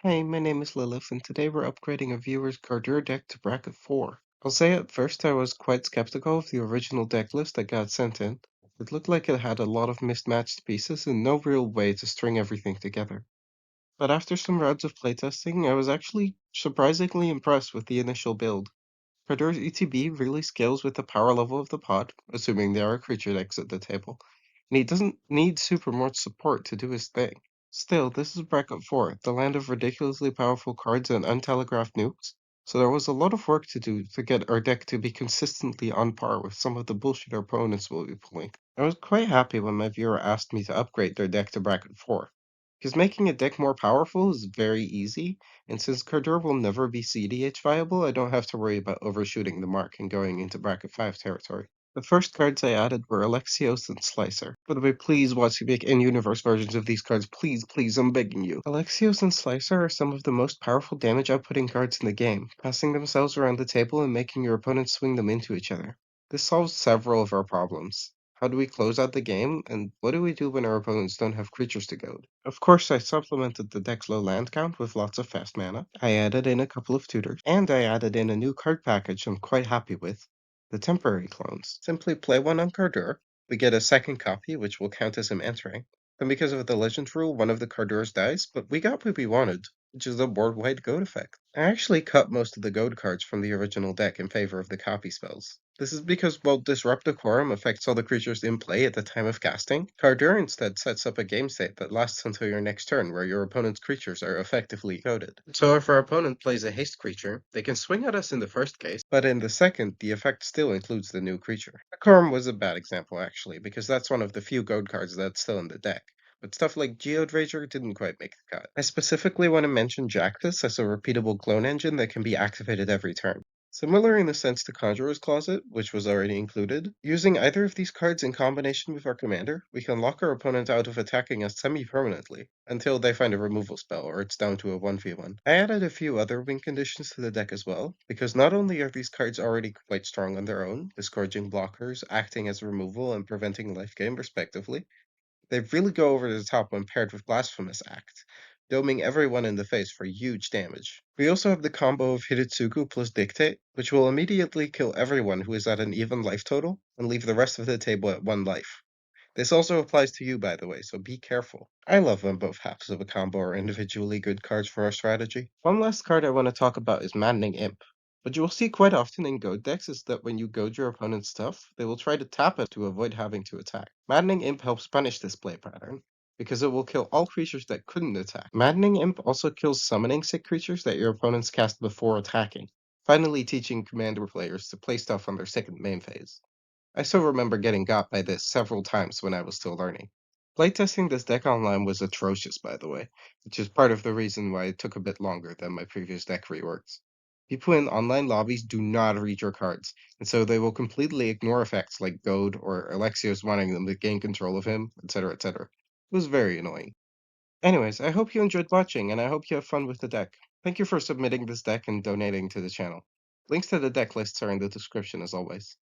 Hey, my name is Lilith, and today we're upgrading a viewer's Cardur deck to Bracket 4. I'll say at first I was quite skeptical of the original deck list that got sent in. It looked like it had a lot of mismatched pieces and no real way to string everything together. But after some rounds of playtesting, I was actually surprisingly impressed with the initial build. Cardur's ETB really scales with the power level of the pod, assuming there are creature decks at the table, and he doesn't need super much support to do his thing. Still, this is bracket 4, the land of ridiculously powerful cards and untelegraphed nukes, so there was a lot of work to do to get our deck to be consistently on par with some of the bullshit our opponents will be pulling. I was quite happy when my viewer asked me to upgrade their deck to bracket 4, because making a deck more powerful is very easy, and since Cardur will never be CDH viable, I don't have to worry about overshooting the mark and going into bracket 5 territory. The first cards I added were Alexios and Slicer. By the way, please watch me make in-universe versions of these cards. Please, please, I'm begging you. Alexios and Slicer are some of the most powerful damage outputting cards in the game, passing themselves around the table and making your opponents swing them into each other. This solves several of our problems. How do we close out the game, and what do we do when our opponents don't have creatures to goad? Of course, I supplemented the deck's low land count with lots of fast mana. I added in a couple of tutors, and I added in a new card package I'm quite happy with. The temporary clones. Simply play one on Cardur. We get a second copy, which will count as him entering. Then because of the legend rule, one of the Cardurs dies, but we got what we wanted, which is a board-wide goad effect. I actually cut most of the goad cards from the original deck in favor of the copy spells. This is because while Disrupt Decorum affects all the creatures in play at the time of casting, Cardur instead sets up a game state that lasts until your next turn, where your opponent's creatures are effectively goaded. So if our opponent plays a haste creature, they can swing at us in the first case, but in the second, the effect still includes the new creature. Decorum was a bad example, actually, because that's one of the few goad cards that's still in the deck. But stuff like Geodrager didn't quite make the cut. I specifically want to mention Jactus as a repeatable clone engine that can be activated every turn. Similar in the sense to Conjurer's Closet, which was already included, using either of these cards in combination with our commander, we can lock our opponent out of attacking us semi-permanently, until they find a removal spell or it's down to a 1v1. I added a few other win conditions to the deck as well, because not only are these cards already quite strong on their own, discouraging blockers, acting as removal, and preventing life gain respectively, they really go over the top when paired with Blasphemous Act, doming everyone in the face for huge damage. We also have the combo of Hiritsugu plus Dictate, which will immediately kill everyone who is at an even life total, and leave the rest of the table at 1 life. This also applies to you, by the way, so be careful. I love when both halves of a combo are individually good cards for our strategy. One last card I want to talk about is Maddening Imp. What you will see quite often in Goad decks is that when you goad your opponent's stuff, they will try to tap it to avoid having to attack. Maddening Imp helps punish this play pattern, because it will kill all creatures that couldn't attack. Maddening Imp also kills summoning sick creatures that your opponents cast before attacking, finally teaching commander players to play stuff on their second main phase. I still remember getting got by this several times when I was still learning. Playtesting this deck online was atrocious, by the way, which is part of the reason why it took a bit longer than my previous deck reworks. People in online lobbies do not read your cards, and so they will completely ignore effects like Goad or Alexios wanting them to gain control of him, etc., etc. It was very annoying. Anyways, I hope you enjoyed watching, and I hope you have fun with the deck. Thank you for submitting this deck and donating to the channel. Links to the deck lists are in the description as always.